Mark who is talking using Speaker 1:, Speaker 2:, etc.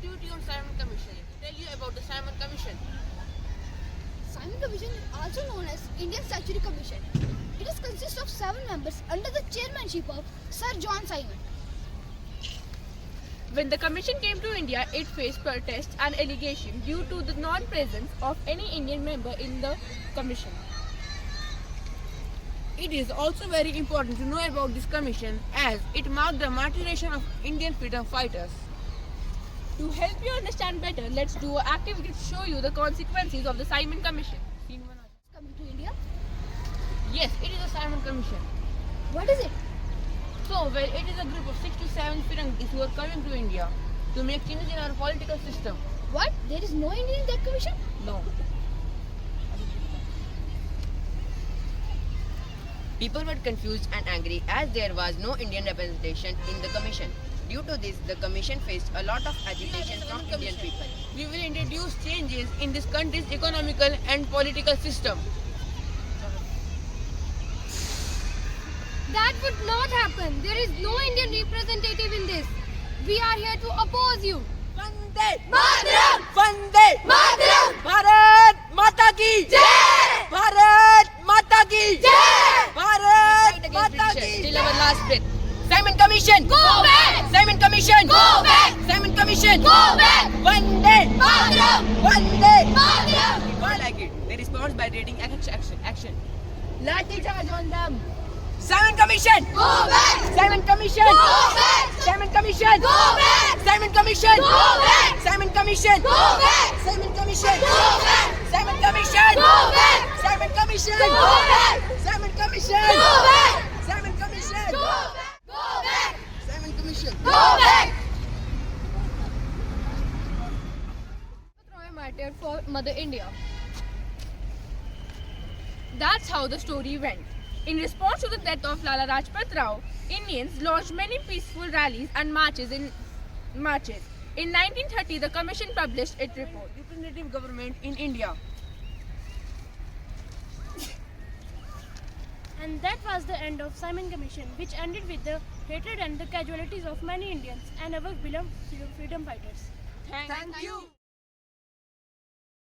Speaker 1: activity on Simon Commission. Tell you about the Simon Commission.
Speaker 2: Simon Commission is also known as Indian Statutory Commission. It consists of 7 members under the chairmanship of Sir John Simon.
Speaker 3: When the commission came to India, it faced protests and allegations due to the non-presence of any Indian member in the commission.
Speaker 1: It is also very important to know about this commission as it marked the martyrdom of Indian freedom fighters.
Speaker 3: To help you understand better, let's do an activity to show you the consequences of the Simon Commission.
Speaker 2: Coming to India.
Speaker 1: Yes, it is a Simon Commission.
Speaker 2: What is it?
Speaker 1: So, well, it is a group of 6 to 7 Firangis who are coming to India to make changes in our political system.
Speaker 2: What? There is no Indian in that commission?
Speaker 1: No.
Speaker 4: People were confused and angry as there was no Indian representation in the commission. Due to this, the commission faced a lot of agitation from Indian people.
Speaker 1: We will introduce changes in this country's economical and political system.
Speaker 2: That would not happen. There is no Indian representative in this. We are here to oppose you.
Speaker 1: Vande Mataram! Vande Mataram! Bharat Mata ki Jai! Bharat Mata ki Jai! Bharat Mata ki
Speaker 4: Till our last breath. Simon Commission!
Speaker 2: Go back!
Speaker 4: Simon Commission!
Speaker 2: Go back!
Speaker 4: Simon Commission!
Speaker 2: Go back!
Speaker 4: Vande
Speaker 2: Mataram!
Speaker 4: Vande
Speaker 2: Mataram!
Speaker 4: I like it. They respond by reading action.
Speaker 1: Lathi charge on them.
Speaker 4: Simon Commission!
Speaker 2: Go back!
Speaker 4: Simon Commission!
Speaker 2: Go back!
Speaker 4: Simon Commission!
Speaker 2: Go back!
Speaker 4: Simon Commission!
Speaker 2: Go back!
Speaker 4: Simon Commission!
Speaker 2: Go back!
Speaker 4: Simon Commission!
Speaker 2: Go back!
Speaker 4: Simon Commission!
Speaker 2: Go back!
Speaker 4: Simon Commission!
Speaker 2: Go back!
Speaker 4: Simon Commission!
Speaker 2: Go back!
Speaker 4: Simon Commission!
Speaker 2: Go back! Go back!
Speaker 4: Simon Commission!
Speaker 2: Go back!
Speaker 3: Roy martyred for Mother India. That's how the story went. In response to the death of Lala Rajpat Rao, Indians launched many peaceful rallies and marches. In 1930, the commission published its report.
Speaker 1: Representative government in India.
Speaker 5: And that was the end of Simon Commission, which ended with the hatred and the casualties of many Indians and our beloved freedom fighters.
Speaker 1: Thank you.